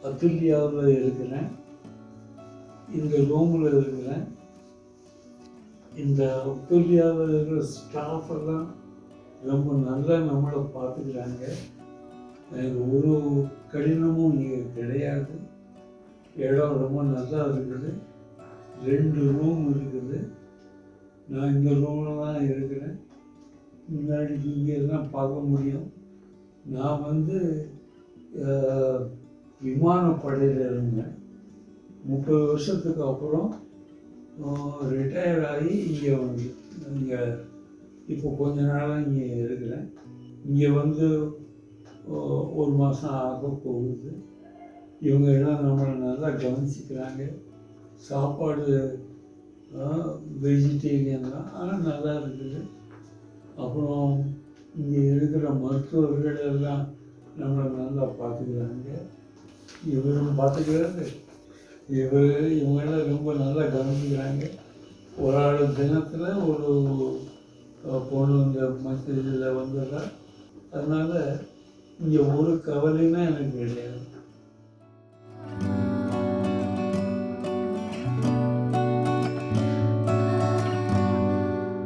அதுல்யாவில் இருக்கிறேன். இந்த ரூமில் இருக்கிறேன். இந்த அதுல்யாவில் இருக்கிற ஸ்டாஃப் எல்லாம் ரொம்ப நல்லா நம்மளை பார்த்துக்கிறாங்க. எனக்கு ஒரு கடினமும் இங்கே கிடையாது. இடம் ரொம்ப நல்லா இருக்குது. 2 ரூம் இருக்குது. நான் இந்த ரூமில் தான் இருக்கிறேன். முன்னாடி இங்கே தான் பார்க்க முடியும். நான் வந்து விமானப்படையில் இருந்தேன். 30 வருஷத்துக்கு அப்புறம் ரிட்டையர் ஆகி இங்கே இப்போ கொஞ்ச நாளாக இங்கே இருக்கிறேன். இங்கே வந்து 1 மாதம் ஆக போகுது. இவங்க எல்லாம் நம்மளை நல்லா கவனிச்சிக்கிறாங்க. சாப்பாடு வெஜிடேரியன் தான், ஆனால் நல்லா இருக்குது. அப்புறம் இங்கே இருக்கிற மருத்துவர்கள் எல்லாம் நம்மளை நல்லா பார்த்துக்கிறாங்க. இவரும் பார்த்துக்கிறாரு. இவங்கெல்லாம் ரொம்ப நல்லா கவனிக்கிறாங்க. ஒரு ஆள் தினத்தில் ஒரு பொண்ணு இந்த மற்ற இதில் வந்துடுறா. அதனால் இங்கே ஒரு கவலைன்னா எனக்கு கிடையாது.